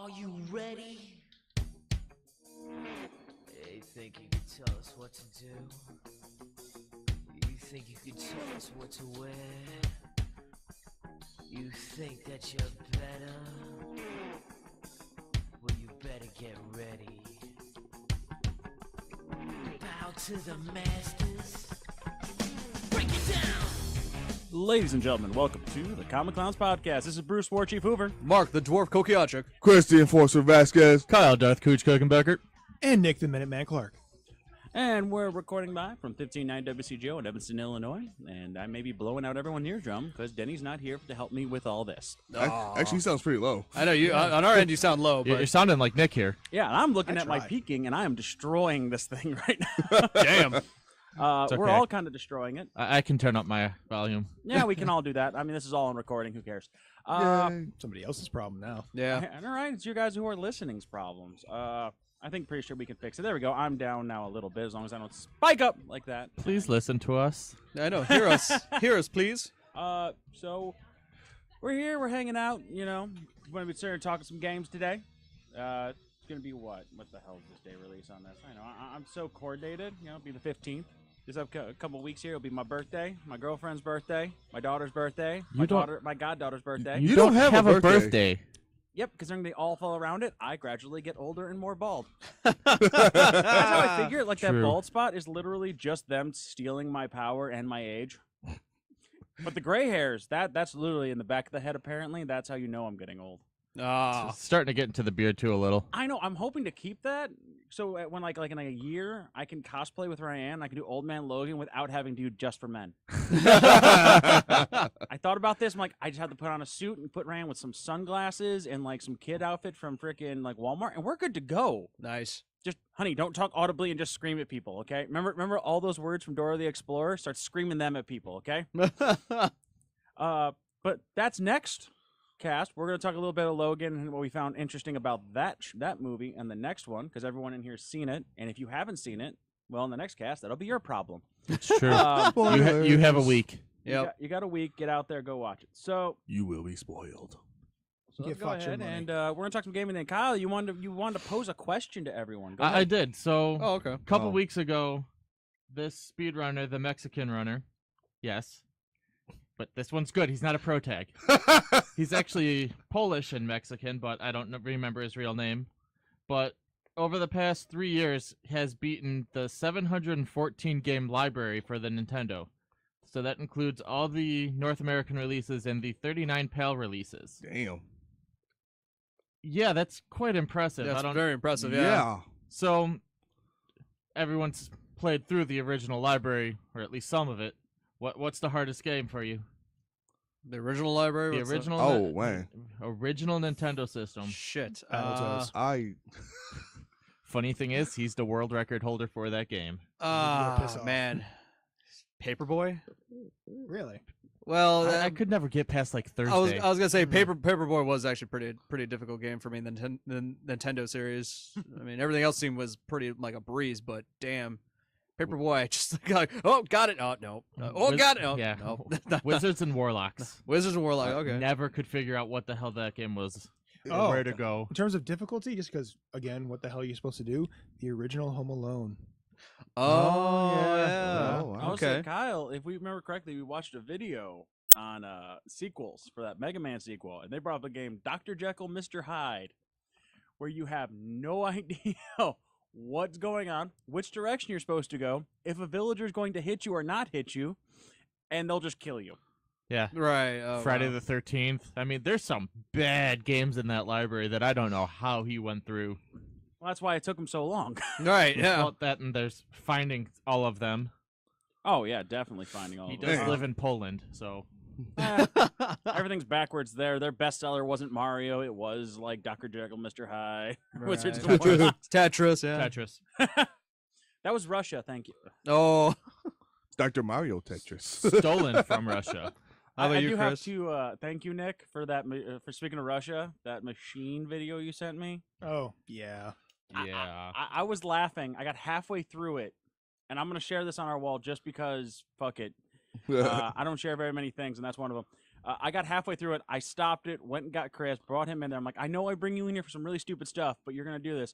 Are you ready? You think you can tell us what to do? You think you can tell us what to wear? You think that you're better? Well, you better get ready. Bow to the masters. Break it down! Ladies and gentlemen, welcome to the Comic Clowns Podcast. This is Bruce War Chief Hoover. Mark, the Dwarf Kokiachik. Chris the Enforcer Vasquez. Kyle Death Cooch Kokenbecker. And Nick the Minuteman Clark. And we're recording live from 159 WCGO in Evanston, Illinois. And I may be blowing out everyone's eardrum because Denny's not here to help me with all this. Actually, he sounds pretty low. I know you. On our end, you sound low, You're but sounding like Nick here. Yeah, and I'm looking I at my tried. peaking, and I am destroying this thing right now. damn. It's We're okay. all kind of destroying it. I can turn up my volume. Yeah, we can all do that. I mean, this is all on recording. Who cares? Yay. Somebody else's problem now. Yeah. And all right, it's you guys who are listening's problems. I think pretty sure we can fix it. There we go. I'm down now a little bit as long as I don't spike up like that. Please listen to us. I know. Hear us. Hear us, please. So we're here. We're hanging out. You know, we're gonna be sitting talking some games today. It's gonna be what? What the hell is this day release on this? I know. I'm so coordinated. You know, it'll be the 15th. Just a couple weeks here. It'll be my birthday, my girlfriend's birthday, my daughter's birthday, my goddaughter's birthday. You don't don't have a a birthday. birthday. Yep, considering they all fall around it, I gradually get older and more bald. That's how I figure it. Like, that True. bald spot is literally just them stealing my power and my age. But the gray hairs, that's literally in the back of the head, apparently. That's how you know I'm getting old. Ah. It's starting to get into the beard too a little. I know. I'm hoping to keep that. So when like in a year, I can cosplay with Ryan. I can do Old Man Logan without having to do Just for Men. I thought about this. I'm like, I just have to put on a suit and put Ryan with some sunglasses and like some kid outfit from freaking like Walmart, and we're good to go. Nice. Just, honey, don't talk audibly and just scream at people, okay? Remember all those words from Dora the Explorer? Start screaming them at people, okay? But that's next cast. We're going to talk a little bit of Logan and what we found interesting about that movie and the next one, because everyone in here has seen it. And if you haven't seen it, well, in the next cast, that'll be your problem. It's true. Um, You have a week. Yep. you got a week. Get out there. Go watch it. So You will be spoiled. let's Get go fucked your ahead, money. and we're going to talk some gaming. And Kyle, you wanted to pose a question to everyone. Go I ahead. did. So Oh, okay. a couple Oh. weeks ago, this speedrunner, the Mexican runner, yes, but this one's good. He's not a pro tag. He's actually Polish and Mexican, but I don't remember his real name. But over the past 3 years, has beaten the 714 game library for the Nintendo. So that includes all the North American releases and the 39 PAL releases. Damn. Yeah, that's quite impressive. That's I don't. very impressive. Yeah. Yeah. So everyone's played through the original library, or at least some of it. What's the hardest game for you? The original library. The what's original. Oh, man. Original Nintendo system. Shit. Battletoads. I. Funny thing is, he's the world record holder for that game. Piss off. Man. Paperboy. Really? Well, I could never get past like Thursday. I was gonna say Paperboy was actually pretty difficult game for me. The Nintendo series. I mean, everything else seemed was pretty like a breeze, but damn, Paperboy, I just like, oh, got it. Oh no. Oh, got it. Oh, yeah. no. Wizards and Warlocks. Wizards and Warlock. Okay. Never could figure out what the hell that game was. Oh, or where to go. In terms of difficulty, just because, again, what the hell are you supposed to do? The original Home Alone. Oh, yeah. yeah. Oh, wow. I was saying, Okay. Kyle, if we remember correctly, we watched a video on sequels for that Mega Man sequel, and they brought up a game, Dr. Jekyll, Mr. Hyde, where you have no idea what's going on, which direction you're supposed to go, if a villager's going to hit you or not hit you, and they'll just kill you. Yeah. Right. Oh, Friday wow. the 13th. I mean, there's some bad games in that library that I don't know how he went through. Well, that's why it took him so long. Right. Yeah. Well, that and there's finding all of them. Oh, yeah, definitely finding all He of does them. live in Poland, so Everything's backwards there. Their bestseller wasn't Mario. It was like Dr. Jekyll, Mr. Hyde, Wizards Right. of Warlocks. Tetris. Yeah. Tetris. That was Russia, thank you. Oh. It's Dr. Mario Tetris. Stolen from Russia. How about I you, do Chris? have to thank you, Nick, for that. For speaking of Russia, that machine video you sent me. Oh, yeah. Yeah. I was laughing. I got halfway through it, and I'm gonna share this on our wall just because. Fuck it. I don't share very many things, and that's one of them. I got halfway through it. I stopped it, went and got Chris, brought him in there. I'm like, I know I bring you in here for some really stupid stuff, but you're going to do this.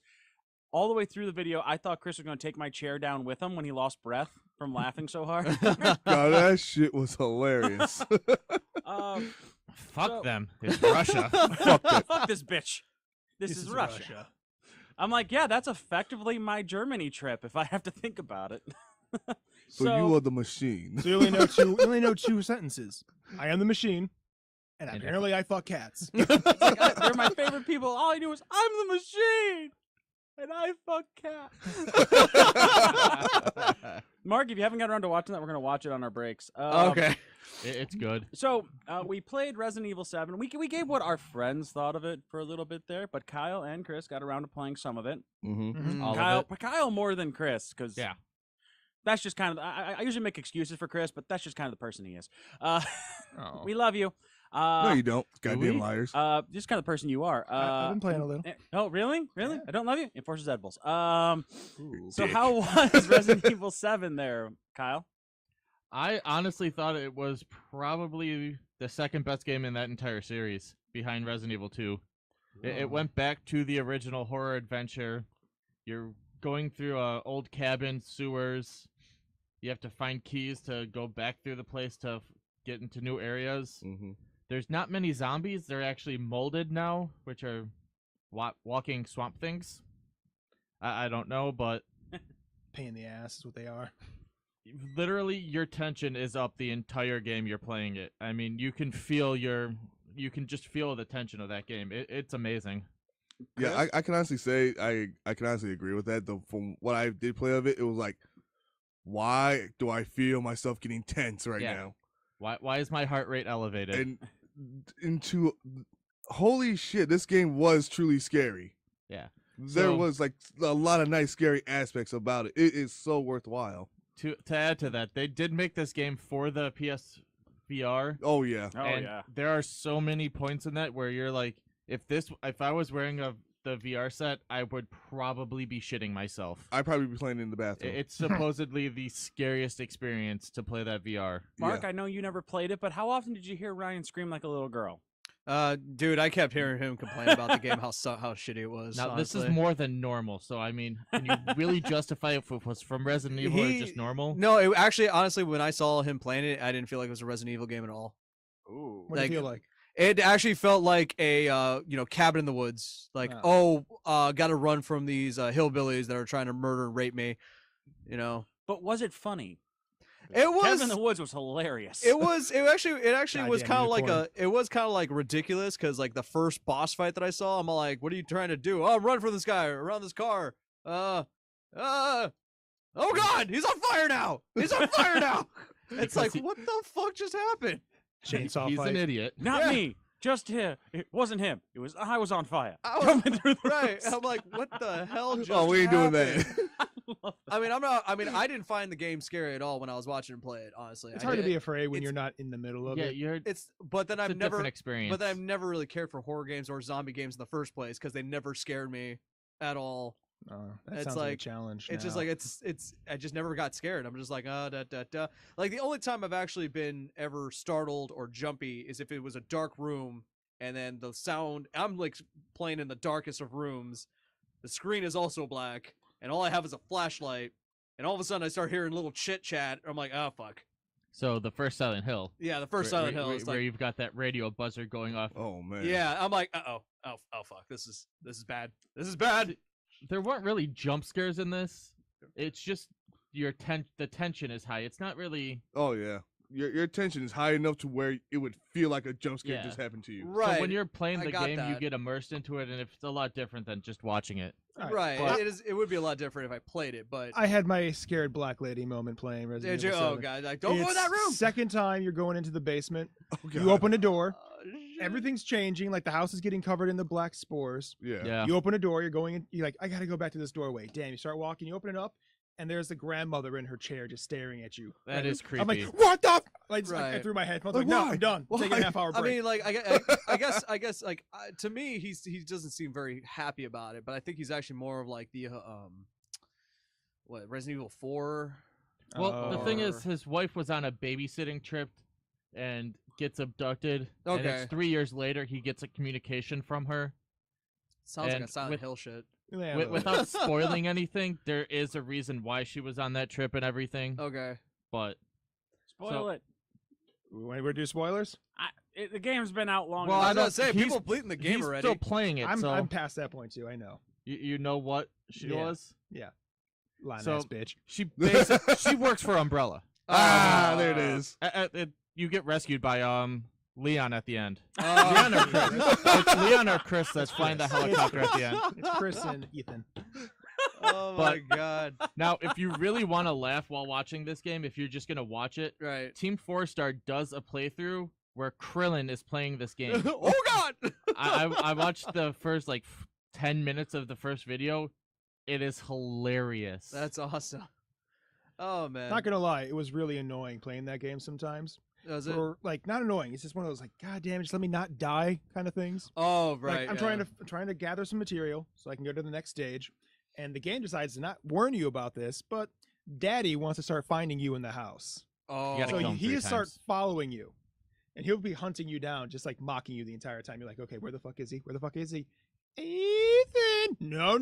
All the way through the video, I thought Chris was going to take my chair down with him when he lost breath from laughing so hard. God, that shit was hilarious. Fuck So- them. It's Russia. Fuck this bitch. This is Russia. I'm like, yeah, that's effectively my Germany trip if I have to think about it. So you are the machine. So you only know two. You only know two sentences. I am the machine, and And apparently I fuck cats. they're my favorite people. All I do is I'm the machine, and I fuck cats. Mark, if you haven't got around to watching that, we're gonna watch it on our breaks. Okay. It's good. So we played Resident Evil 7. We gave what our friends thought of it for a little bit there, but Kyle and Chris got around to playing some of it. Mm-hmm. All Kyle, of it. Kyle more than Chris, because Yeah. that's just kind of. I usually make excuses for Chris, but that's just kind of the person he is. Oh. We love you. No, you don't. we? Goddamn liars. Just kind of the person you are. I've been playing a little. Oh, really? Really? Yeah. I don't love you. Enforces edibles. So Dick. how was Resident Evil 7 there, Kyle? I honestly thought it was probably the second best game in that entire series, behind Resident Evil 2. It went back to the original horror adventure. You're going through a old cabin, sewers. You have to find keys to go back through the place to get into new areas. Mm-hmm. There's not many zombies. They're actually molded now, which are walking swamp things. I don't know, but Pain in the ass is what they are. literally your tension is up the entire game you're playing it. I mean, you can just feel the tension of that game. It's amazing. Yeah, I can honestly say I can honestly agree with that. Though from what I did play of it, it was like, why do I feel myself getting tense right Yeah. now? Why is my heart rate elevated? And into holy shit, this game was truly scary. Yeah. There So- was like a lot of nice scary aspects about it. It is so worthwhile. To add to that, they did make this game for the PSVR. Oh yeah. Oh, and yeah. there are so many points in that where you're like, if I was wearing the VR set, I would probably be shitting myself. I'd probably be playing in the bathroom. It's supposedly the scariest experience to play that VR. Mark, Yeah. I know you never played it, but how often did you hear Ryan scream like a little girl? Dude, I kept hearing him complain about the game, how shitty it was. Now, this is honestly. more than normal, so I mean, can you really justify if it was from Resident Evil or just normal? No, it actually, honestly, when I saw him playing it, I didn't feel like it was a Resident Evil game at all. Ooh. What do Like- you feel like? It actually felt like a cabin in the woods. Like, got to run from these hillbillies that are trying to murder and rape me. You know, But was it funny? it was. Cabin in the Woods was hilarious. It actually was Goddamn kind of like unicorn. it was kind of like ridiculous because like the first boss fight that I saw, I'm all like, what are you trying to do? Oh, run from this guy around this car. Oh God, he's on fire now. He's on fire now. It's Because like, he- what the fuck just happened? Chainsaw He's fight. an idiot. Not Yeah. me. Just here. It wasn't him. It was I was on fire. I was- Coming through the Right. roofs. I'm like, what the hell just Oh, we ain't doing that. happened? I love I mean, I'm not. I mean, I didn't find the game scary at all when I was watching him play it. Honestly, It's I hard to did- be afraid when it's- you're not in the middle of Yeah, it. you're. It's but then It's I've a never. different experience. But then I've never really cared for horror games or zombie games in the first place because they never scared me at all. That It's sounds like a like- challenge. It's just now. like it's. I just never got scared. I'm just like da. Like the only time I've actually been ever startled or jumpy is if it was a dark room and then the sound. I'm like playing in the darkest of rooms. The screen is also black, and all I have is a flashlight. And all of a sudden, I start hearing little chit chat. I'm like, oh fuck. So the first Silent Hill. Yeah, the first where- Silent where, Hill is where like, you've got that radio buzzer going off. Oh man. yeah. I'm like, oh fuck. This is bad. This is bad. There weren't really jump scares in this. It's just the tension is high. It's not really. Oh yeah. Your tension is high enough to where it would feel like a jump scare Yeah. just happened to you. Right. So when you're playing I the got game, you that. get immersed into it, and it's a lot different than just watching it. All Right. but It would be a lot different if I played it, but I had my scared black lady moment playing Resident did you? Evil Oh 7. god, like don't go in that It's room. Second time you're going into the basement. Oh, You God. open a door. Shit. Everything's changing. Like the house is getting covered in the black spores. Yeah. Yeah. You open a door. You're going in. You're like, I gotta go back to this doorway. Damn. You start walking. You open it up, and there's the grandmother in her chair just staring at you. That Like, is I'm like, creepy. what the? I Right. threw my head. I was Like, like, no, why? I'm done. Why? Take a half hour I break. mean, like, I guess, like, to me, he doesn't seem very happy about it. But I think he's actually more of like the what Resident Evil 4. Well, the thing Or- is, his wife was on a babysitting trip, and gets abducted. And Okay. it's 3 years later he gets a communication from her. Sounds like And a Silent with- Hill shit. Yeah, Without spoiling anything, there is a reason why she was on that trip and everything. Okay. But Spoil So- it. we do spoilers. The game's been out long Well, I enough. was gonna say he's- people bleating the game he's already. still playing it, so I'm past that point too. I know. you know what she Yeah. was? Lying So- ass bitch. She she works for Umbrella. There it is. You get rescued by Leon at the end. Oh. Leon or Chris? It's Leon or Chris that's flying the helicopter at the end. It's Chris and Ethan. Oh my god. Now, if you really want to laugh while watching this game, if you're just gonna watch it, Right. Team 4-Star does a playthrough where Krillin is playing this game. Oh god. I watched the first 10 minutes of the first video. It is hilarious. That's awesome. Oh man. Not gonna lie, it was really annoying playing that game sometimes. Does it? Or not annoying. It's just one of those God damn, just let me not die kind of things. Oh right. Like, I'm trying to gather some material so I can go to the next stage, and the game decides to not warn you about this, but Daddy wants to start finding you in the house. Oh. You gotta So kill him he 3 just starts times. following you, and he'll be hunting you down, just like mocking you the entire time. You're like, okay, where the fuck is he? Where the fuck is he? Ethan! No,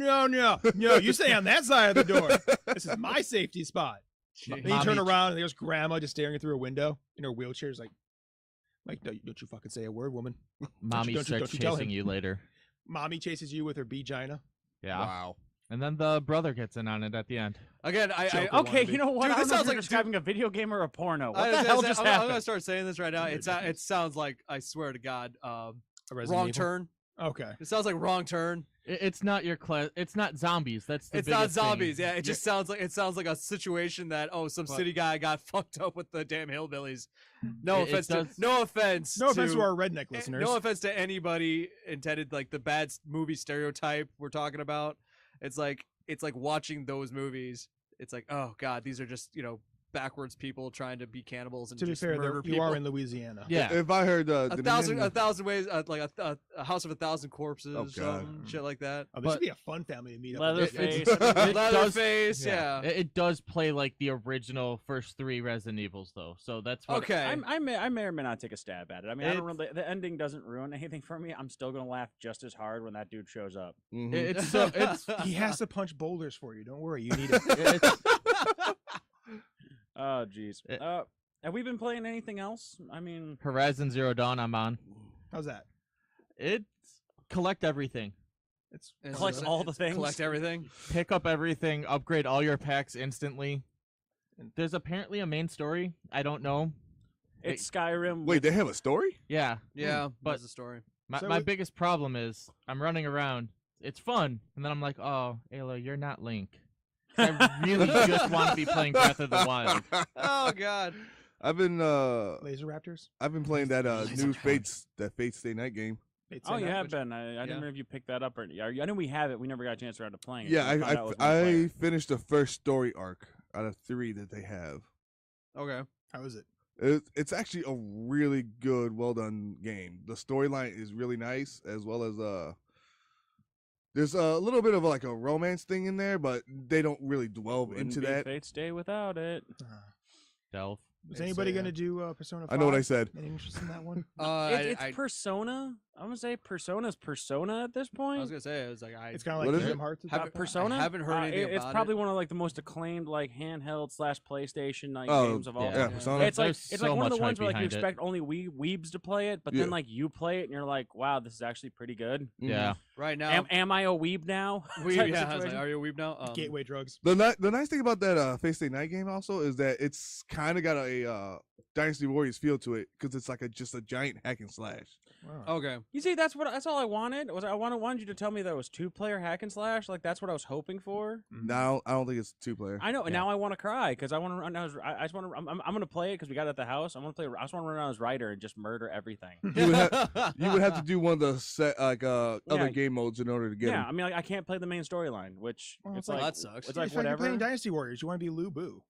you stay on that side of the door. This is my safety spot. Jeez. Then you turn Mommy- around and there's Grandma just staring through a window in her wheelchair. She's like, don't you fucking say a word, woman. Mommy don't starts you tell chasing him. you later. Mommy chases you with her B-gina. Yeah. Wow. And then the brother gets in on it at the end. Again, Joker Okay, wannabe. you know what? Dude, I this don't know sounds if you're like a describing a video game or a porno. What I the was hell gonna just say, I'm happened? gonna start saying this right now. It's It ridiculous. sounds like, I swear to God, A Resident Wrong Evil? Turn. Okay. It sounds like Wrong Turn. It's not your class. It's not zombies. That's the It's not biggest thing. zombies. Yeah, it just sounds like a situation that some But- city guy got fucked up with the damn hillbillies. No It offense. does- No offense. No offense to to our redneck listeners. No offense to anybody intended, like the bad movie stereotype we're talking about. It's like watching those movies. It's like, oh god, these are just backwards people trying to be cannibals and To be just fair, murder you people. are in Louisiana. Yeah. If I heard a thousand ways, like a house of a thousand corpses, Oh, or something, God. shit like that. Oh, this would But- be a fun family to meet up. Leatherface. It does- Leatherface, yeah. It does play like the original first 3 Resident Evils, though. So that's what. Okay. I may or may not take a stab at it. I mean, I don't It's- really, the ending doesn't ruin anything for me. I'm still gonna laugh just as hard when that dude shows up. Mhm. It's so it's He has to punch boulders for you. Don't worry, you need it. it's Oh, jeez. It- Have we been playing anything else? I mean, Horizon Zero Dawn. I'm on. How's that? It's collect everything, It's It's Collect just- all the it's things? Collect everything. pick up everything, upgrade all your packs instantly. There's apparently a main story. I don't know. it's Skyrim. Wait, with- they have a story? Yeah, Yeah, but- that's the story. my So my we- biggest problem is I'm running around. It's fun, and then I'm like, oh, Ayla, you're not Link. I really just want to be playing Breath of the Wild. Oh god. I've been Laser Raptors. I've been playing that new Fate Stay Night game. Fate's Oh, Day you Night, have which- been. I Yeah. didn't know if you picked that up or. I know we have it. We never got a chance to around to playing it. Yeah, so we found out it was one I player. finished the first story arc out of 3 that they have. Okay. How is it? It's actually a really good, well done game. The storyline is really nice, as well as there's a little bit of like a romance thing in there, but they don't really dwell Wouldn't into be that. Fate's Day without it. Delve. Is I'd anybody say, gonna do Persona 5? I know what I said. Any interest in that one? It's Persona. I'm gonna say Persona's Persona at this I point. was gonna say, it was like It's kind of What like is Kingdom it? Hearts. at Have that it- point. Persona. I haven't heard anything It's about probably it. one of like the most acclaimed like handheld / PlayStation like Oh, games of all yeah. time. Yeah, Persona. It's like There's it's so like one of the much ones hype where like you behind it. expect only weebs to play it, but Yeah. then like you play it and you're like, wow, this is actually pretty good. Yeah. Right now. Am I a weeb now? we, type of yeah, I was like, situation. are you a weeb now? Gateway drugs. The nice thing about that Fate Stay Night game also is that it's kind of got a Dynasty Warriors feel to it because it's like just a giant hack and slash. Wow. Okay. You see, that's all I wanted. I wanted you to tell me that it was 2-player hack and slash. Like that's what I was hoping for. Now I don't think it's 2-player. I know, and Yeah. now I want to cry because I want to run. I just want to. I'm gonna play it because we got it at the house. I want to play. I just want to run around as Ryder and just murder everything. You would have to do one of the set Yeah. other game modes in order to get Yeah, them. I mean, like, I can't play the main storyline, which Well, it's it's like that sucks. It's like It's like you're whatever. playing Dynasty Warriors. You want to be Lu Bu.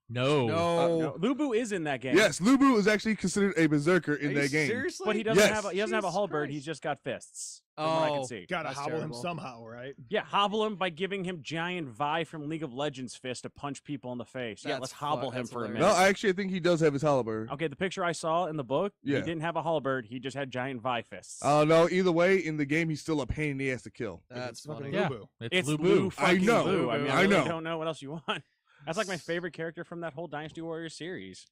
No. No. No, Lubu is in that game. Yes, Lubu is actually considered a berserker in Are you that game. Seriously? But he doesn't Yes. have he doesn't have a Jesus halberd. Christ. He's just got fists. From what I can Oh. see. Gotta That's hobble him terrible. somehow, right? Yeah, hobble him by giving him giant Vi from League of Legends fist to punch people in the face. Yeah, That's let's hobble fu- him that's for a hilarious. No, minute. I actually think he does have his halberd. Okay, the picture I saw in the book, Yeah. he didn't have a halberd. He just had giant Vi fists. Oh no, either way, in the game he's still a pain in the ass to kill. That's It's fucking funny. Yeah. Lubu. it's Lubu. Lu fucking know. Lu. I mean, I I really know. don't know what else you want. That's like my favorite character from that whole Dynasty Warriors series.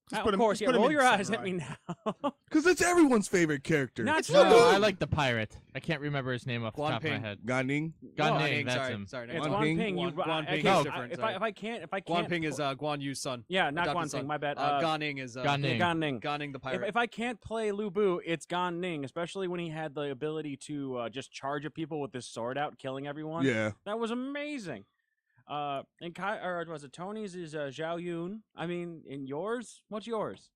Just Of put him- course, just yeah. put him Roll in your eyes at Samurai. me now. Because it's everyone's favorite character. Not It's true. No, Lubu. I like the pirate. I can't remember his name off the Guan top of my Ping. head. Ganing. Gan Oh, Ning, that's sorry, him. sorry. It's Guan Guan Ping? Ping. You, Guan I Ping can't- is different, If sorry. I can't, Guan Ping is Guan Yu's son. yeah, not adopted Guan son. Ping. My bad. Gan Ning is Gan Ning. Gan Ning. Gan Ning the pirate. If I can't play Lu Bu, it's Gan Ning, especially when he had the ability to just charge at people with his sword out, killing everyone. Yeah. That was amazing. And or was it Tony's is Zhao Yun? I mean, in yours, what's yours?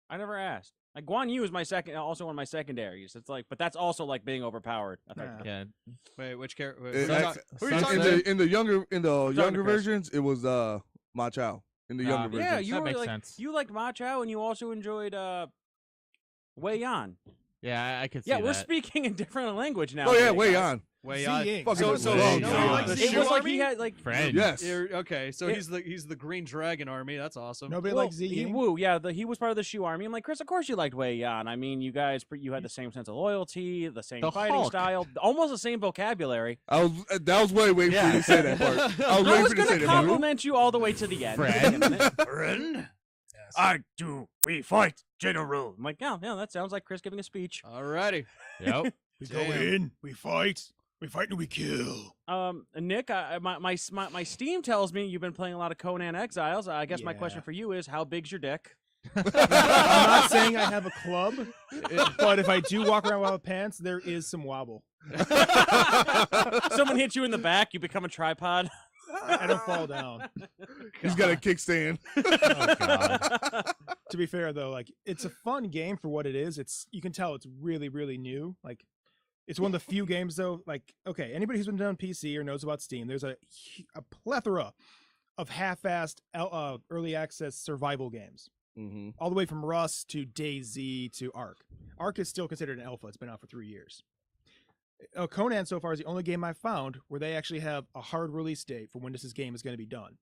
I never asked. Like Guan Yu is my second, also one of my secondaries. It's like, but that's also like being overpowered. I think. Yeah. Yeah. Wait, which character? In, Who are you Sun talking Tzu? about? in the younger Chris. versions, it was Ma Chao. In the Ah, younger Yeah, versions. you That were makes like sense. you liked Ma Chao, and you also enjoyed Wei Yan. Yeah, I could see Yeah, that. we're speaking in different language now. Oh yeah, today, way guys. on. Wait, Xi Ying. Fucking so Wei so Yan. so Yeah. the It Shu was like army? he had like Friend. Yes. Okay, so It- he's the Green Dragon army. That's awesome. Nobody Well, likes Z. he, Woo, yeah, he was part of the Shu army. I'm like, Chris, of course you liked Wei Yan. I mean, you guys, you had the same sense of loyalty, the same The fighting Hulk. style, almost the same vocabulary. I was that was waiting for you to say that part. I was I waiting was for you to say going to that part. compliment you all the way to the end. Friend. Friend? I do. We fight, General. I'm like, yeah, that sounds like Chris giving a speech. Alrighty. Yep. We Damn. go in, we fight and we kill. Nick, my Steam tells me you've been playing a lot of Conan Exiles. I guess my Yeah. question for you is, how big's your dick? I'm not saying I have a club, but if I do walk around without pants, there is some wobble. Someone hits you in the back, you become a tripod. I don't fall down. He's got a kickstand. Oh, God. To be fair though, like it's a fun game for what it is. You can tell it's really, really new. Like it's one of the few games though, like, okay, anybody who's been done PC or knows about Steam, there's a plethora of half-assed early access survival games. Mm-hmm. All the way from Rust to DayZ to Ark. Ark is still considered an alpha. It's been out for 3 years. Conan so far is the only game I've found where they actually have a hard release date for when this game is going to be done.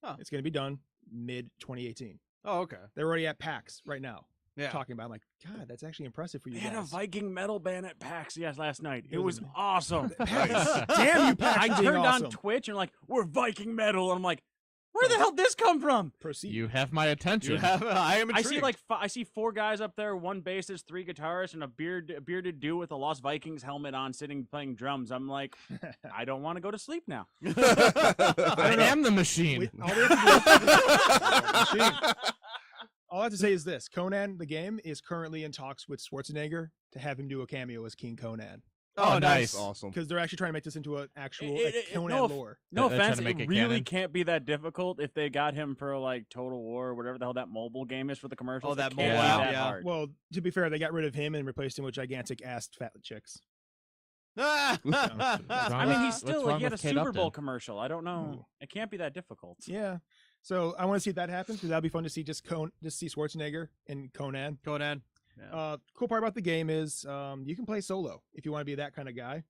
Huh. It's going to be done mid 2018. Oh, okay. They're already at PAX right now Yeah. talking about it. I'm like, God, that's actually impressive for you They had a guys. Viking metal band at PAX last night. It It was was awesome. PAX. Damn you, PAX. I for being turned awesome. on Twitch and like, we're Viking metal. And I'm like, where the hell did this come from? Proceed. You have my attention. You have. I am I intrigued. see like I see 4 guys up there, 1 bassist, 3 guitarists, and a bearded dude with a Lost Vikings helmet on, sitting playing drums. I'm like, I don't want to go to sleep now. I am the machine. Wait, all, we have to do- all I have to say is this: Conan, the game, is currently in talks with Schwarzenegger to have him do a cameo as King Conan Oh, nice. That's awesome. because they're actually trying to make this into an actual Conan no, lore. No They're trying offense, to it make it really canon. can't be that difficult if they got him for like Total War or whatever the hell that mobile game is for the commercials. Oh, that It mobile can't be app, that yeah. hard. Well, to be fair, they got rid of him and replaced him with gigantic assed fat chicks. I wrong mean, with- he's still what's like wrong he had a with Kate Super Bowl Upton? commercial. I don't know. Ooh. It can't be that difficult. Yeah. So I want to see if that happens because that'd be fun to see just see Schwarzenegger and Conan. Conan. Yeah. Cool part about the game is you can play solo if you want to be that kind of guy.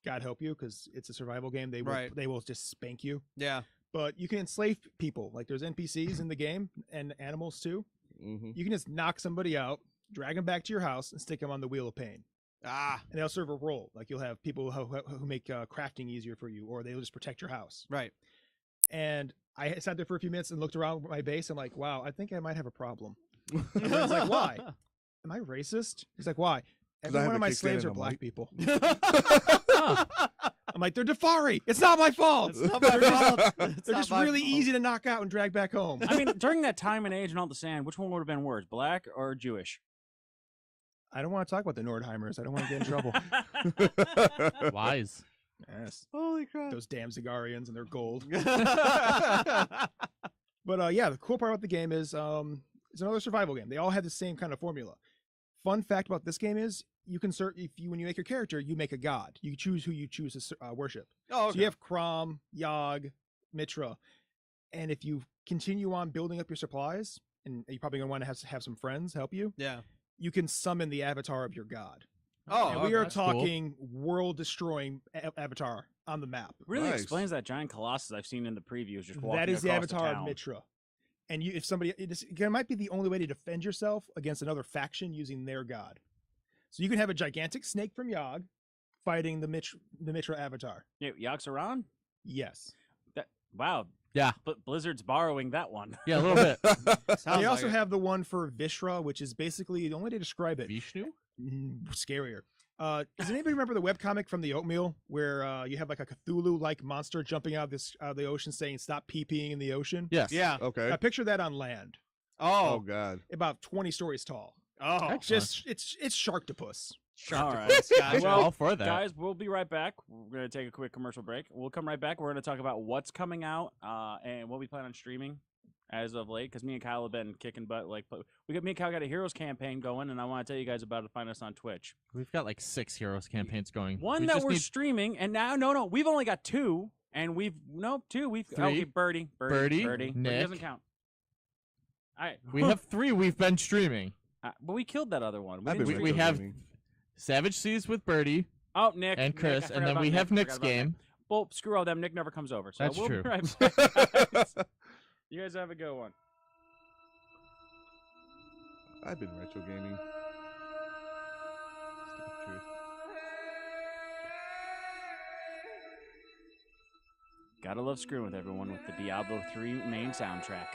God help you because it's a survival game. They will Right. they will just spank you. Yeah. But you can enslave people. Like there's NPCs in the game and animals too. Mm-hmm. You can just knock somebody out, drag them back to your house, and stick them on the wheel of pain. Ah. And they'll serve a role. Like you'll have people who make crafting easier for you, or they'll just protect your house. Right. And I sat there for a few minutes and looked around my base. I'm like, wow, I think I might have a problem. And Brent's like, why? Am I racist? He's like, why? 'Cause Every I have one a of my kickstand slaves and are I'm black white. people. Huh. I'm like, they're Dafari. It's not my fault. It's not my fault. It's They're not just my really fault. easy to knock out and drag back home. I mean, during that time and age and all the sand, which one would have been worse, black or Jewish? I don't want to talk about the Nordheimers. I don't want to get in trouble. Wise. Yes. Holy crap. Those damn Zagarians and their gold. But yeah, the cool part about the game is it's another survival game. They all have the same kind of formula. Fun fact about this game is you can when you make your character, you make a god. You choose who you choose to worship. Oh, okay. So you have Krom, Yog, Mitra. And if you continue on building up your supplies, and you're probably going to want to have some friends help you, Yeah. you can summon the avatar of your god. Oh, And we are that's cool. talking world-destroying avatar on the map. Really Nice. explains that giant colossus I've seen in the previews just walking That is the across avatar of town. Mitra. And if somebody, it might be the only way to defend yourself against another faction using their god. So you can have a gigantic snake from Yogg fighting the Mitra avatar. Yeah, Yaxaran? Yes. Wow. Yeah. But Blizzard's borrowing that one. Yeah, a little bit. Sounds They like also it. have the one for Vishra, which is basically the only way to describe it. Vishnu? Scarier. Does anybody remember the webcomic from the Oatmeal where you have like a Cthulhu-like monster jumping out of the ocean saying "Stop pee-peeing in the ocean"? Yes. Yeah. Okay. I picture that on land, Oh Oh. God. about 20 stories tall. Oh. It's Sharktopus. All right. I'm Well, all for that. Guys, we'll be right back. We're going to take a quick commercial break. We'll come right back. We're going to talk about what's coming out and what we plan on streaming as of late, because me and Kyle have been kicking butt. Me and Kyle got a Heroes campaign going, and I want to tell you guys about it. Find us on Twitch. We've got like 6 Heroes campaigns going. One We that just we're need streaming, and now, no, we've only got 2, and two. Okay, Three. Birdie, Birdie, Nick. doesn't count. All right, we have 3 we've been streaming. but we killed that other one. I've didn't been we stream- retro have- gaming. Savage Seas with Birdie Oh, Nick and Nick, I Chris, forgot and then about we Nick. have Forgot Nick's about Nick. game. Well, screw all them. Nick never comes over. So That's we'll true. Be right back. You guys have a good one. I've been retro gaming. Truth. Gotta love screwing with everyone with the Diablo 3 main soundtrack.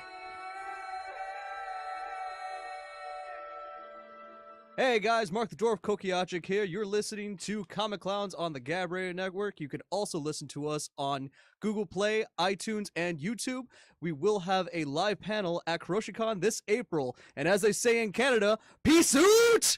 Hey guys, Mark the Dwarf Kokiachik here. You're listening to Comic Clowns on the Gab Radio Network. You can also listen to us on Google Play, iTunes, and YouTube. We will have a live panel at KaroshiCon this April. And as they say in Canada, peace out!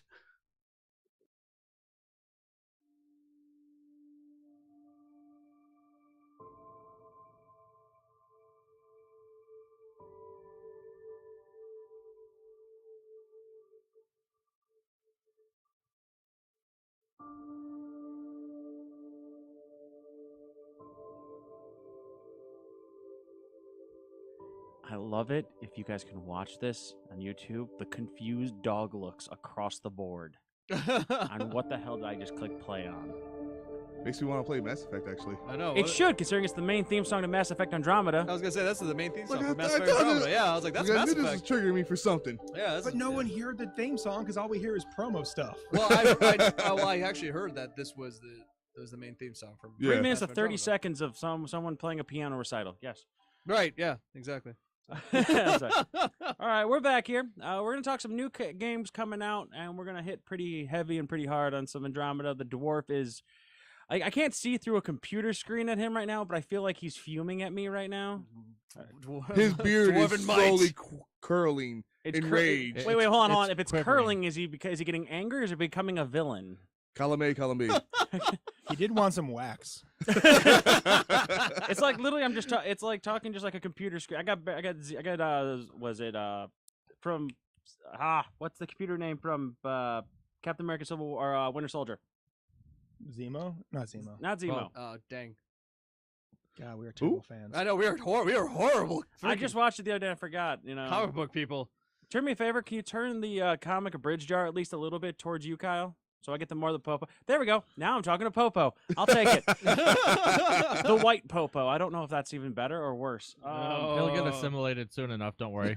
I love it if you guys can watch this on YouTube. The confused dog looks across the board on what the hell did I just click play on? Makes me want to play Mass Effect, actually. I know. It should, considering it's the main theme song to Mass Effect Andromeda. I was gonna say that's the main theme song Look, for Mass I Effect thought Andromeda. it- Yeah, I was like, that's I Mass knew this was Effect. triggering me for something. Yeah, that's, But no one heard the theme song because all we hear is promo stuff. Well, I actually heard that this was the main theme song from. Yeah. 3 minutes Mass of Effect 30 Andromeda. seconds of someone playing a piano recital. Yes. Right. Yeah. Exactly. So- all right, we're back here. We're going to talk some new games coming out, and we're going to hit pretty heavy and pretty hard on some Andromeda. The dwarf is... I can't see through a computer screen at him right now, but I feel like he's fuming at me right now. His beard is Dwarven might. slowly curling. It's Enraged. Wait, hold on, hold on. It's If it's quivering. curling, is he getting angry or is he becoming a villain? Column A, column B. He did want some wax. It's like literally, I'm just. It's like talking just like a computer screen. I got. Was it from? What's the computer name from Captain America: Civil War or Winter Soldier? Zemo? Not Zemo. Not Zemo. Dang. God, we are terrible fans. I know we are horrible. I just watched it the other day. I forgot. You know. comic book people. Turn me a favor. Can you turn the comic bridge jar at least a little bit towards you, Kyle? So I get the more of the Popo. There we go. Now I'm talking to Popo. I'll take it. The white Popo. I don't know if that's even better or worse. He'll get assimilated soon enough. Don't worry.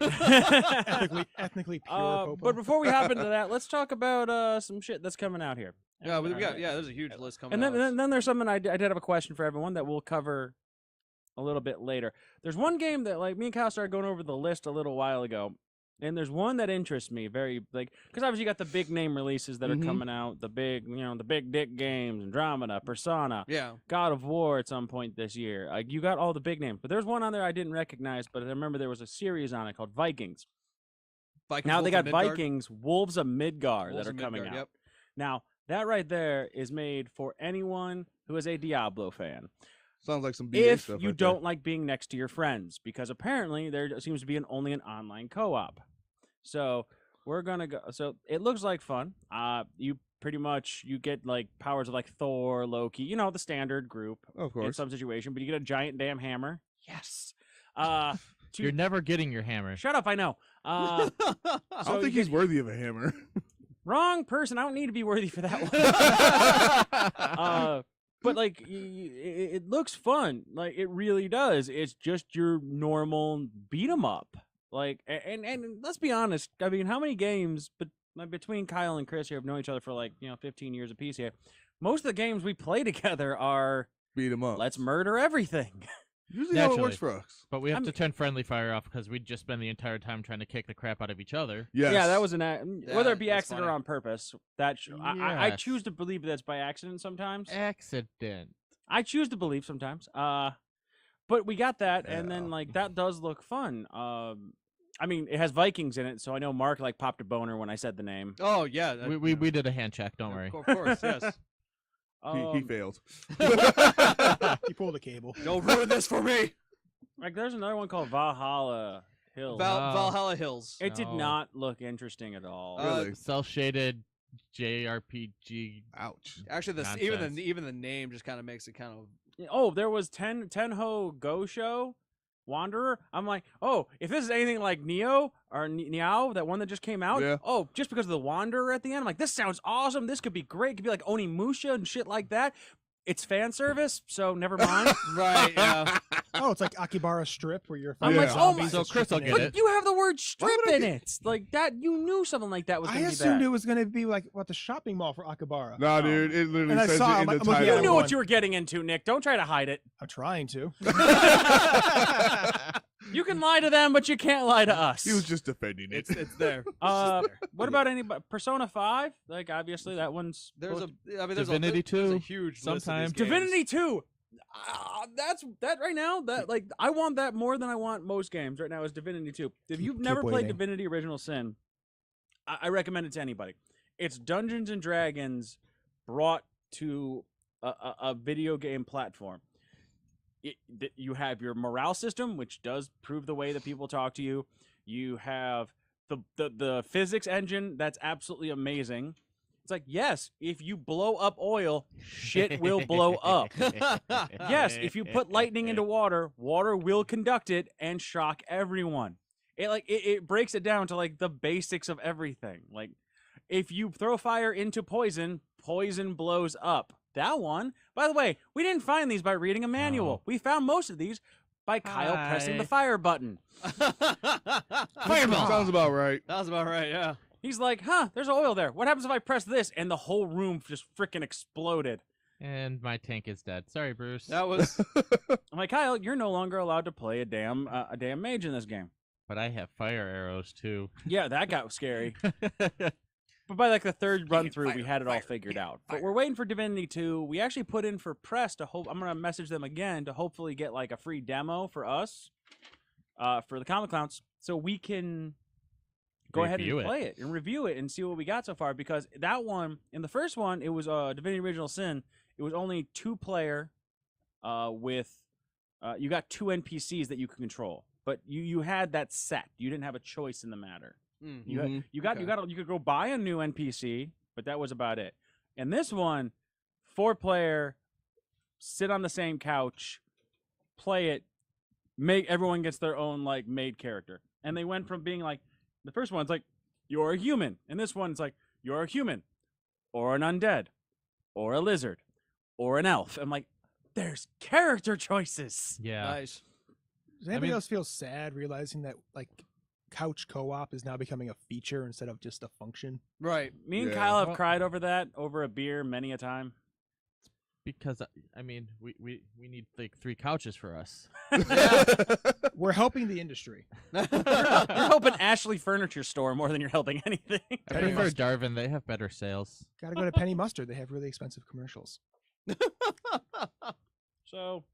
ethnically pure Popo. But before we hop into that, let's talk about some shit that's coming out here. Yeah, we got Alright. there's a huge list coming And then, out. then there's something I did have a question for everyone that we'll cover a little bit later. There's one game that like me and Kyle started going over the list a little while ago, and there's one that interests me very because obviously you got the big name releases that are Mhm. coming out, the big the big dick games, Andromeda, Persona, Yeah. God of War at some point this year. Like you got all the big names, but there's one on there I didn't recognize, but I remember there was a series on it called Vikings. Vikings, Now they Wolves got of Midgard. Vikings, Wolves of Midgard Wolves that are of coming Midgard, out. Yep. Now, that right there is made for anyone who is a Diablo fan. Sounds like some BA If stuff you right there. don't like being next to your friends, because apparently there seems to be only an online co-op. So we're gonna go. So it looks like fun. You pretty much you get like powers of like Thor, Loki, the standard group Of in course. some situation, but you get a giant damn hammer. Yes. You're never getting your hammer. Shut up, I know. I don't think he's worthy of a hammer. Wrong person. I don't need to be worthy for that one. But like, it looks fun. Like it really does. It's just your normal beat 'em up. Like, and let's be honest. I mean, how many games? But between Kyle and Chris here have known each other for like 15 years apiece here. Most of the games we play together are Beat him up. let's murder everything. Usually how it works Naturally. for us. But we have I to mean- turn friendly fire off because we'd just spend the entire time trying to kick the crap out of each other. Yes. Yeah, that was whether it be that's accident funny. or on purpose. I Yes. choose to believe that's by accident sometimes. Accident. I choose to believe sometimes. But we got that, and then Yeah. like that does look fun. I mean, it has Vikings in it, so I know Mark like popped a boner when I said the name. Oh yeah, that- We did a hand check. Don't worry. Of course, yes. He failed. He pulled a cable. Don't ruin this for me. Like there's another one called Valhalla Hills. Valhalla Hills. It did No. not look interesting at all. Really? Cell shaded JRPG. Ouch. Actually, Nonsense. even the name just kind of makes it kind of. Oh, there was Tenho Go Show Wanderer. I'm like, oh, if this is anything like Neo or Niao, that one that just came out. Yeah. Oh, just because of the Wanderer at the end, I'm like, this sounds awesome. This could be great. It could be like Onimusha and shit like that. It's fan service, so never mind. Right. Yeah. Oh, it's like Akibara Strip where you're I'm fighting like, oh my- zombies So and Chris will stripping get in. it. You have the word strip would I in get- it. Like that, you knew something like that was I going to be assumed that. it was going to be like the shopping mall for Akibara. Nah, dude, it literally And I says saw it him, in I'm the looking at You title. knew one. what you were getting into, Nick. Don't try to hide it. I'm trying to. You can lie to them, but you can't lie to us. He was just defending it. It's there. It's Uh, just there. What about anybody? Persona 5? Like, obviously, that one's. There's supposed a. I mean, Divinity there's a 2, huge sometime. List of these games. Divinity 2. That's that right now. That like I want that more than I want most games right now. Is Divinity 2. If you've never played waiting. Divinity Original Sin, I recommend it to anybody. It's Dungeons and Dragons brought to a video game platform. You have your morale system, which does prove the way that people talk to you. You have the physics engine that's absolutely amazing. It's like, yes, if you blow up oil, shit will blow up. Yes, if you put lightning into water, water will conduct it and shock everyone. It breaks it down to like the basics of everything. Like if you throw fire into poison, poison blows up. That one, by the way, we didn't find these by reading a manual. No. We found most of these by Kyle pressing the Hi. fire button. Fireball. Sounds about right. That was about right. Yeah. He's like, huh, there's oil there. What happens if I press this? And the whole room just freaking exploded. And my tank is dead. Sorry, Bruce. That was. I'm like, Kyle, you're no longer allowed to play a damn mage in this game. But I have fire arrows too. Yeah, that got scary. But by like the third run through, we had it all figured out. But we're waiting for Divinity 2. We actually put in for press to hope. I'm gonna message them again to hopefully get like a free demo for us, for the Comic Clowns, so we can go ahead Review and it. play it and review it and see what we got so far. Because that one, in the first one, it was Divinity Original Sin. It was only 2-player, with you got 2 NPCs that you could control, but you had that set. You didn't have a choice in the matter. Mm. You Mhm. you could go buy a new NPC, but that was about it. And this one, 4-player, sit on the same couch, play it, make everyone gets their own like made character. And they went from being like the first one's like you're a human, and this one's like you're a human, or an undead, or a lizard, or an elf. I'm like, there's character choices. Yeah. Nice. Does anybody mean- else feel sad realizing that like couch co-op is now becoming a feature instead of just a function? Right. Me and Yeah. Kyle have Well- cried over that over a beer many a time. Because I mean, we need like 3 couches for us. We're helping the industry. You're helping Ashley Furniture Store more than you're helping anything. I Penny prefer mustard. Darwin. They have better sales. Gotta go to Penny Mustard. They have really expensive commercials. So,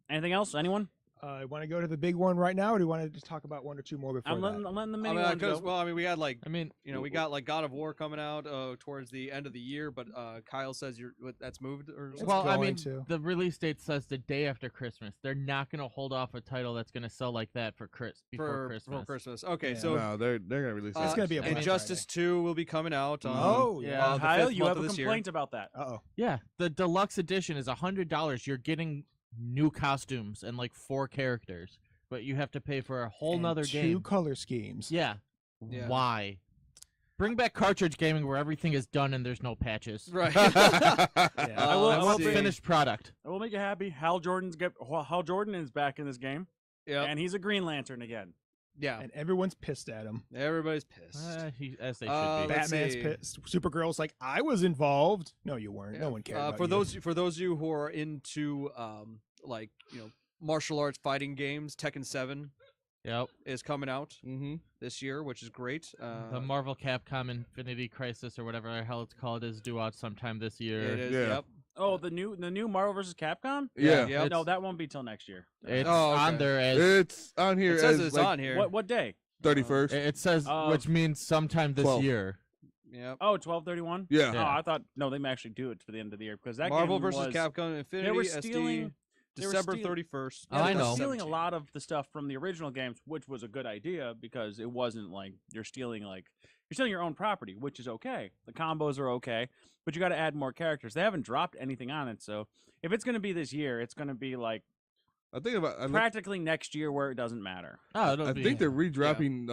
anything else? Anyone? Want to go to the big one right now, or do you want to talk about 1 or 2 more before I'm that? letting the I mini mean, ones go. well, I mean, we had like, I mean, we got like God of War coming out towards the end of the year, but Kyle says that's moved or It's something? well, I going mean, to. the release date says the day after Christmas. They're not going to hold off a title that's going to sell like that for before Christmas. For Christmas. Okay, Yeah. so No, they're gonna release It's it. gonna be a and Black Injustice 2 will be coming out. Oh, Yeah, the Kyle, 5th you month have of a this year. complaint about that. Uh-oh. Yeah, the deluxe edition is $100. You're getting new costumes and like 4 characters, but you have to pay for a whole And nother 2 game. color schemes. Yeah. Yeah. Why? Bring back cartridge gaming where everything is done and there's no patches. Right. Yeah. I will want say- finished product. I will make you happy. Hal Jordan is back in this game, Yep. and he's a Green Lantern again. Yeah. And everyone's pissed at him. Everybody's pissed. As they should be. Let's Batman's see. pissed. Supergirl's like, I was involved. No, you weren't. No one cared. About for you. those of you who are into like martial arts fighting games, Tekken 7 Yep. is coming out Mm-hmm. this year, which is great. The Marvel Capcom Infinity Crisis or whatever the hell it's called is due out sometime this year. it is. Yeah. Yep. Oh, the new Marvel vs. Capcom? Yeah. Yep. No, that won't be till next year. It's Oh, okay. on there as It's on here It says as it's like on here. What day? 31st. it says, which means sometime this 12. year. Yep. Oh, 12/31? Yeah. Oh, Yeah. I thought no, they may actually do it for the end of the year because that Marvel game versus was, Capcom Infinity they were SD stealing December 31st. Oh, I they're know. stealing a lot of the stuff from the original games, which was a good idea because it wasn't like you're stealing your own property, which is okay. The combos are okay, but you got to add more characters. They haven't dropped anything on it, so if it's going to be this year, it's going to be like I think practically next year where it doesn't matter. Oh, it'll I be. think they're redropping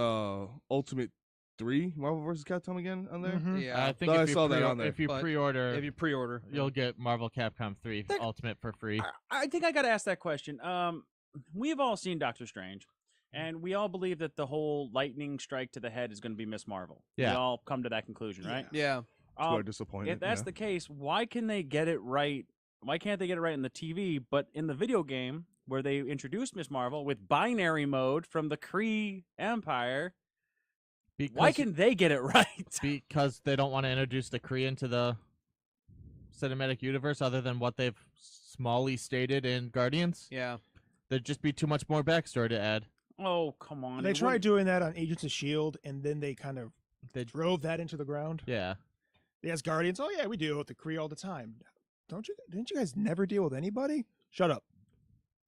Ultimate 3 Marvel vs. Capcom again on there. Mhm. Yeah. I think Thought I if you, saw that on there, if you but pre-order, if you pre-order, you'll get Marvel Capcom 3 That- Ultimate for free. I think I got to ask that question. We've all seen Doctor Strange, and we all believe that the whole lightning strike to the head is going to be Miss Marvel. Yeah. We all come to that conclusion, right? yeah. To our disappointment. If that's the case, why can they get it right? Why can't they get it right in the TV, but in the video game where they introduced Miss Marvel with binary mode from the Kree Empire, why can they get it right? Because they don't want to introduce the Kree into the cinematic universe other than what they've smallly stated in Guardians. Yeah. There'd just be too much more backstory to add. Oh, come on. They it tried wouldn't- doing that on Agents of S.H.I.E.L.D., and then they kind of They, drove that into the ground. yeah. Yes, Guardians. Oh, yeah, we deal with the Kree all the time. Didn't you guys never deal with anybody? Shut up.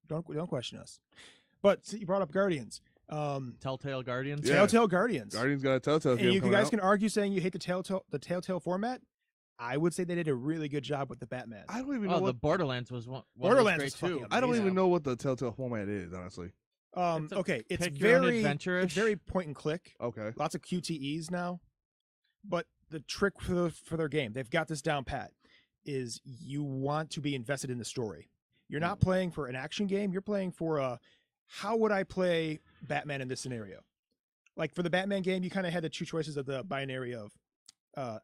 Don't question us. But see, you brought up Guardians. Telltale Guardians. Yeah. Telltale Guardians. Guardians got a Telltale And game you coming guys out. can argue saying you hate the Telltale format. I would say they did a really good job with the Batman. I don't even know Oh, the what Borderlands was one. Borderlands was was great fucking too. I don't amazing. even know what the Telltale format is, honestly. It's a Okay, it's pick your own very adventure-ish. it's very point and click. Okay. Lots of QTEs now. But the trick for their game, they've got this down pat, is you want to be invested in the story. You're not playing for an action game. You're playing for a how would I play Batman in this scenario? Like for the Batman game, you kind of had the two choices of the binary of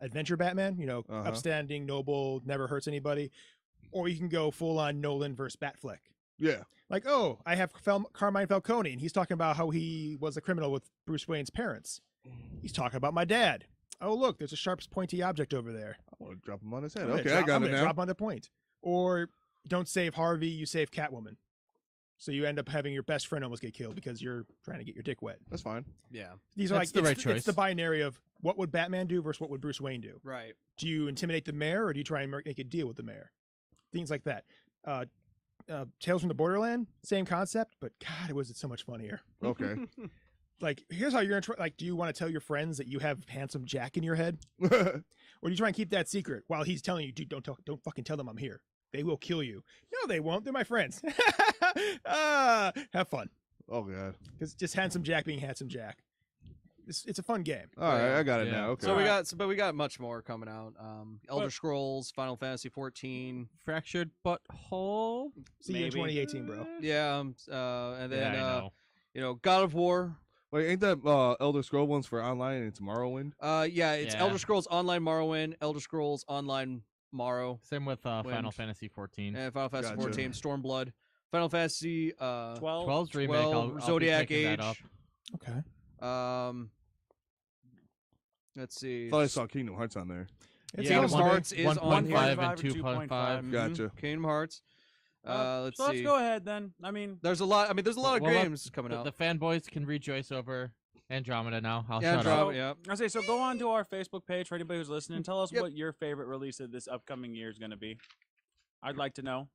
adventure Batman, Uh-huh. upstanding, noble, never hurts anybody, or you can go full on Nolan versus Batfleck. Yeah. Like, oh, I have Carmine Falcone, and he's talking about how he was a criminal with Bruce Wayne's parents. He's talking about my dad. Oh, look, there's a sharp, pointy object over there. I want to drop him on his head. I'm gonna Okay, drop, I got I'm it gonna now. Drop on the point. Or don't save Harvey, you save Catwoman. So you end up having your best friend almost get killed because you're trying to get your dick wet. That's fine. Yeah. These are That's like the right it's choice. the binary of what would Batman do versus what would Bruce Wayne do. Right. Do you intimidate the mayor or do you try and make a deal with the mayor? Things like that. Tales from the Borderland, same concept, but God, was it so much funnier. Okay. Like, here's how you're like, do you want to tell your friends that you have handsome Jack in your head? Or do you try and keep that secret while he's telling you, dude, don't fucking tell them I'm here. They will kill you. No, they won't. They're my friends. Have fun. Oh god. Because just handsome Jack being handsome Jack. It's a fun game. All right, I got it Yeah. now. Okay. So Alright. we got much more coming out. Elder What? Scrolls, Final Fantasy 14. Fractured butthole. See you in Maybe. 2018, bro. Yeah. And then Yeah, I know. God of War. Wait, ain't that Elder Scroll ones for online and it's Morrowind? Yeah, it's Yeah. Elder Scrolls Online Morrowind, Elder Scrolls Online Morrow, Same with Final Wind. Fantasy 14. and Final Fantasy Gotcha. 14 Stormblood. Final Fantasy 12. 12's remake. 12 I'll Zodiac be picking Age. that up. Okay. Let's see. I thought I saw Kingdom Hearts on there. It's Kingdom awesome. Hearts is on 1.5 here. and 2.5. Mhm. Gotcha. Kingdom Hearts. Let's so see. let's go ahead then. I mean, There's a lot. I mean, there's a lot of Well, let- games coming The out. fanboys can rejoice over Andromeda now. I'll Yeah, shut up. Andromeda, yeah. I say so. Go on to our Facebook page for anybody who's listening. Tell us Yep. what your favorite release of this upcoming year is going to be. I'd like to know.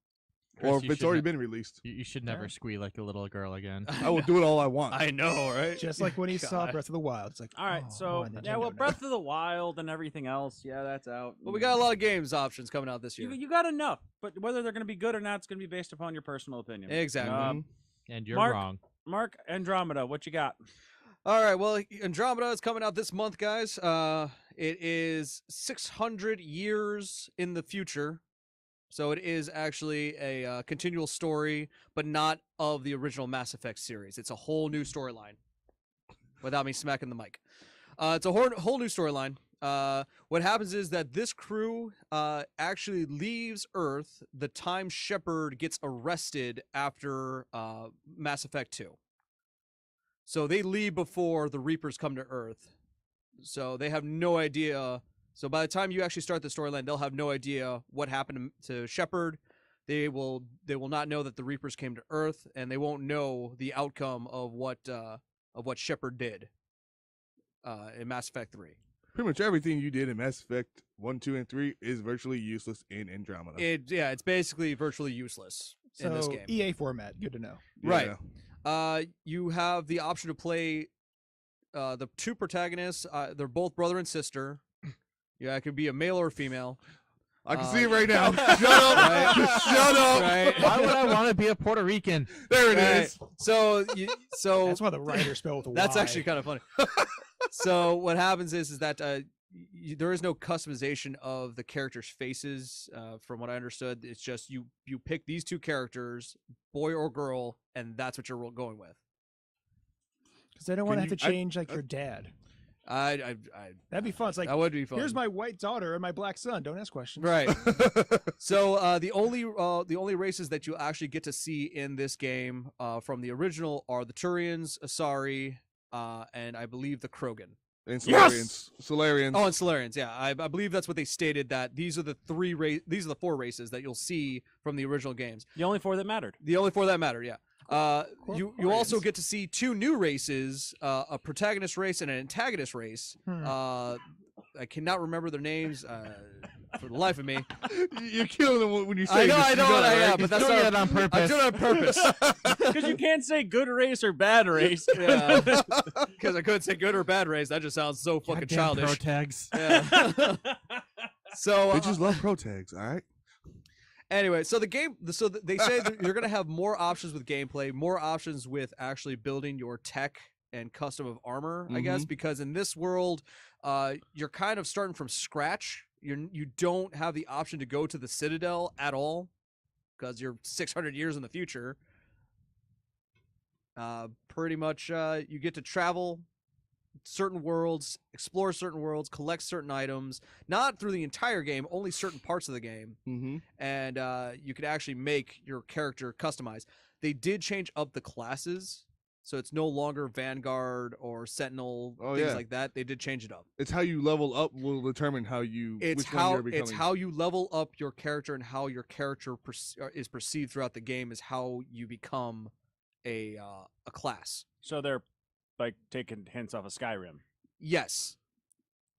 or Chris, if you it's should already ne- been released. You should never Yeah. squee like a little girl again. I will do it all I want. I know, right? Just like when he saw God. Breath of the Wild. It's like, All right, oh, so on yeah, well, Nintendo now. Breath of the Wild and everything else, yeah, that's out. But we got a lot of games options coming out this year. You got enough, but whether they're going to be good or not, it's going to be based upon your personal opinion. Exactly. And you're Mark- wrong. Mark Andromeda, what you got? All right, well, Andromeda is coming out this month, guys. It is 600 years in the future. So it is actually a continual story, but not of the original Mass Effect series. It's a whole new storyline. Without me smacking the mic. It's a whole new storyline. What happens is that this crew actually leaves Earth the time Shepard gets arrested after Mass Effect 2. So they leave before the Reapers come to Earth. So they have no idea. So by the time you actually start the storyline, they'll have no idea what happened to Shepard. They will not know that the Reapers came to Earth, and they won't know the outcome of what Shepard did in Mass Effect 3. Pretty much everything you did in Mass Effect 1, 2, and 3 is virtually useless in Andromeda. It's basically virtually useless in this So game. EA format, good to know. Right. You have the option to play the two protagonists. They're both brother and sister. Yeah, it could be a male or a female. I can see it right now. Shut up. Right. Shut up. Right. Why would I want to be a Puerto Rican? There it Right. is. So That's why the writer spelled with a that's Y. actually kind of funny. So what happens is that there is no customization of the characters' faces. From what I understood, it's just you pick these two characters, boy or girl, and that's what you're going with. Because they don't want to Can have to you- change like your dad. I That'd be fun. It's like, that would be fun. here's my white daughter and my black son. Don't ask questions. Right. So the only races that you actually get to see in this game from the original are the Turians, Asari, and I believe the Krogan. And Yes! Solarians. Oh, and Solarians. Yeah, I believe that's what they stated, that these are the four races that you'll see from the original games. The only four that mattered. The only four that matter. Yeah. You also Quarians. get to see two new races, a protagonist race and an antagonist race. I cannot remember their names for the life of me. You're killing them when you say I know, this. I You know what I right? am, but that's doing not it on I'm purpose. doing it on purpose. Because you can't say good race or bad race. Because I couldn't say good or bad race. That just sounds so fucking Goddamn childish. pro tags. Yeah. So Bitches love pro tags, all right? anyway, so they say that you're gonna have more options with gameplay, more options with actually building your tech and custom of armor, I guess, because in this world, you're kind of starting from scratch. You don't have the option to go to the Citadel at all because you're 600 years in the future. Pretty much, you get to travel certain worlds, explore certain worlds, collect certain items, not through the entire game, only certain parts of the game. Mm-hmm. And you could actually make your character customized. They did change up the classes, so it's no longer Vanguard or Sentinel, Oh, things yeah. like that. They did change it up. It's how you level up will determine how you. It's which one how you're becoming. it's how you level up your character, and how your character is perceived throughout the game is how you become a class. So they're like taking hints off of Skyrim. Yes.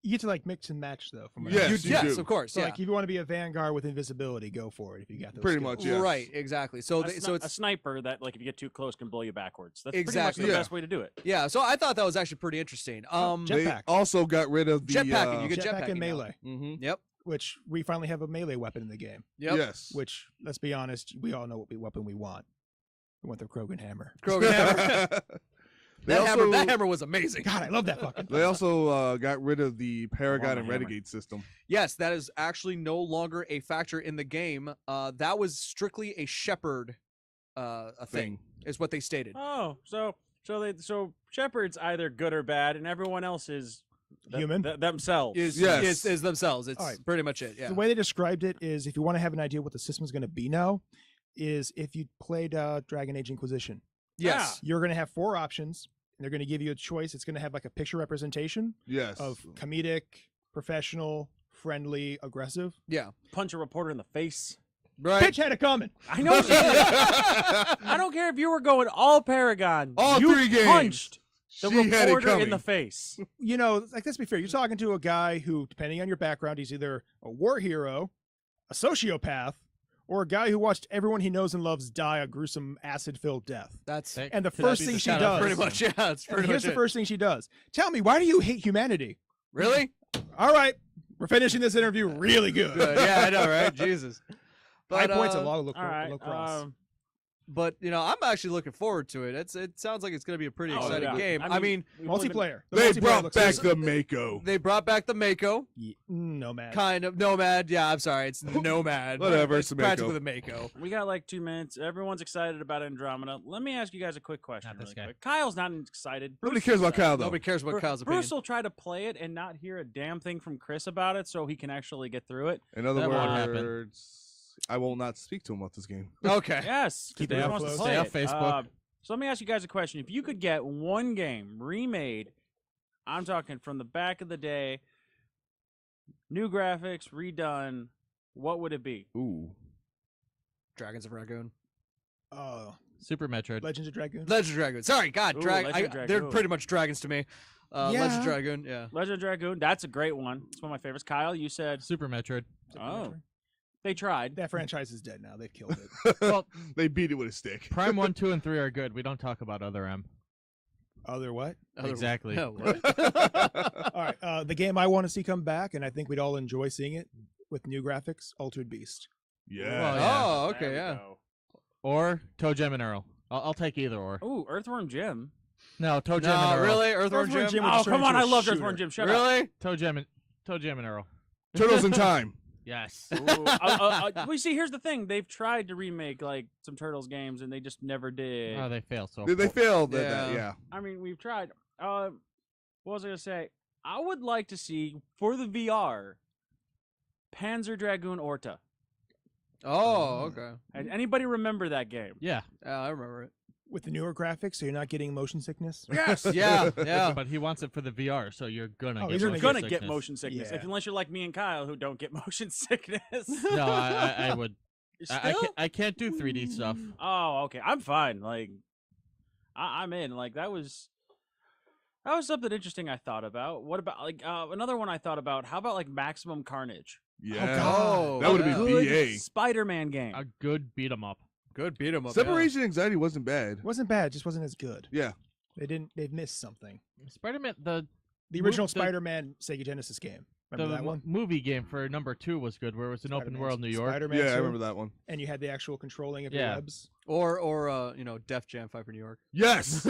You get to like mix and match though. From what I Yes, understand. you yes, do. of course. So Yeah. like if you want to be a Vanguard with invisibility, go for it. If you got those Pretty skills. much, yes. Right. Exactly. So a it's sniper that, like, if you get too close, can blow you backwards. That's Exactly. pretty much the Yeah. best way to do it. yeah. So I thought that was actually pretty interesting. They Jetpack. also got rid of the Jetpacking, you get Jetpack jetpacking and now. melee, Mhm. Yep. which we finally have a melee weapon in the game. Yep. Yes. Which, let's be honest, we all know what weapon we want. We want the Krogan hammer. Krogan hammer. They that also, hammer was amazing. God, I love that fucking. They also got rid of the Paragon the and hammer. Renegade system. Yes, that is actually no longer a factor in the game. That was strictly a Shepard a thing, is what they stated. Oh, so Shepard's either good or bad, and everyone else is Human? themselves. Yes. Is themselves. It's All right. pretty much it. Yeah. The way they described it is, if you want to have an idea what the system's going to be now, is if you played Dragon Age Inquisition, Yes. you're going to have 4 options, and they're going to give you a choice. It's going to have like a picture representation Yes. of comedic, professional, friendly, aggressive. Yeah. Punch a reporter in the face. Right. Bitch had it coming. I know. She did. I don't care if you were going all Paragon. All you 3 games. punched the She had it reporter in coming. the face. You know, like, let's be fair. You're talking to a guy who, depending on your background, he's either a war hero, a sociopath, or a guy who watched everyone he knows and loves die a gruesome acid-filled death. That's And the Could first be thing the she shadow does- pretty much, yeah. That's And pretty here's much the it. first thing she does. Tell me, why do you hate humanity? Really? All right, we're finishing this interview really good. Good. Yeah, I know, right? Jesus. High But, points, a uh, lot of All right. lacrosse. But I'm actually looking forward to it. It sounds like it's going to be a pretty Oh, exciting yeah. game. I mean, we live in- Multiplayer. The They multiplayer brought looks back awesome. the Mako. They brought back the Mako, Nomad. kind of Nomad. Yeah, I'm sorry, it's Nomad. Whatever, it's it's the Mako. practically the Mako. We got like 2 minutes. Everyone's excited about Andromeda. Let me ask you guys a quick question. Not this Really guy. quick. Kyle's not excited. Nobody Bruce cares is about excited. Kyle though. Nobody cares about Kyle's opinion. Bruce will try to play it and not hear a damn thing from Chris about it, so he can actually get through it. In other That won't happen. words, I will not speak to him about this game. Okay. Yes, Keep he it wants to afloat. play Stay off it. Facebook. So let me ask you guys a question. If you could get one game remade, I'm talking from the back of the day, new graphics, redone, what would it be? Ooh. Dragons of Dragoon. Oh, Super Metroid. Legends of Dragoon. Legend of Dragoon. Sorry, God, Ooh, Drag. Legend of They're Dragoon. pretty much dragons to me. Legend Yeah. of Dragoon. Yeah. Legend of Dragoon, that's a great one. It's one of my favorites. Kyle, you said Super Metroid. Oh. they tried. That franchise is dead now. They've killed it. Well, They beat it with a stick. Prime 1, 2, and 3 are good. We don't talk about Other M. Other what? Exactly. No, what? All right. The game I want to see come back, and I think we'd all enjoy seeing it with new graphics, Altered Beast. Yeah. Well, yeah. Oh, There okay, we yeah. go. Or Toe Gem and Earl. I'll take either or. Ooh, Earthworm Jim. No, Toe Gem and No, Earl. really? Earthworm Earthworm Jim? Jim would Oh, just turn come on. into I a love shooter. Earthworm Jim. Shut up. Really? Toe Gem and Earl. Turtles in Time. Yes. Ooh, we see. Here's the thing: they've tried to remake like some Turtles games, and they just never did. Oh, they fail so. They failed at Yeah. that, yeah. I mean, we've tried. What was I gonna say? I would like to see for the VR, Panzer Dragoon Orta. Oh, okay. And anybody remember that game? Yeah. Yeah, I remember it. With the newer graphics, so you're not getting motion sickness. Yes. Yeah, yeah. But he wants it for the VR, so you're gonna Oh, get he's You're gonna motion gonna get sickness. motion sickness Yeah. unless you're like me and Kyle, who don't get motion sickness. No, I would. I Still? can't do 3D stuff. Oh, okay. I'm fine. Like, I'm in. Like that was something interesting I thought about. What about like another one I thought about? How about like Maximum Carnage? Yeah. God. That would have Yeah. been Good BA. Spider-Man game. A good beat 'em up. Good beat 'em up. Separation Anxiety wasn't bad. It wasn't bad, just wasn't as good. Yeah. They've missed something. Spider-Man, the The original the- Spider-Man Sega Genesis game. Remember that one? movie game for number 2 was good, where it was an open Spider-Man- world New York. Spider-Man Yeah, I 2, remember that one. And you had the actual controlling of Yeah. your webs. Or Def Jam Fight for New York. Yes.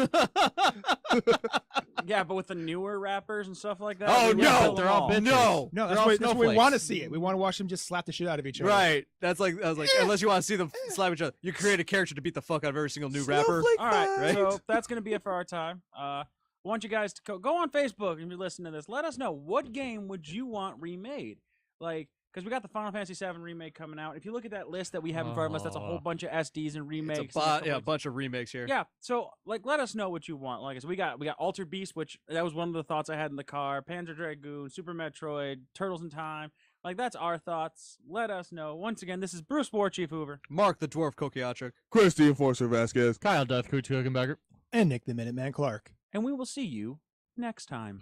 Yeah, but with the newer rappers and stuff like that. Oh, they no! kill them They're all bitches. No. No, They're that's all what we snowflakes. want to see it. We want to watch them just slap the shit out of each other. Right. That's like I was like, unless you want to see them slap each other, you create a character to beat the fuck out of every single new rapper. All right, Right? so that's gonna be it for our time. I want you guys to go on Facebook and if you listen to this. Let us know what game would you want remade, like because we got the Final Fantasy VII remake coming out. If you look at that list that we have in front of us, that's a whole bunch of SDs and remakes. It's a and stuff yeah, a like- bunch of remakes here. Yeah, so like, let us know what you want. Like, so we got Altered Beast, which that was one of the thoughts I had in the car. Panzer Dragoon, Super Metroid, Turtles in Time. Like, that's our thoughts. Let us know. Once again, this is Bruce War Chief Hoover. Mark the Dwarf Kokiachik. Christy Enforcer Vasquez. Kyle Death Cooch Hugenberger. And Nick the Minuteman Clark. And we will see you next time.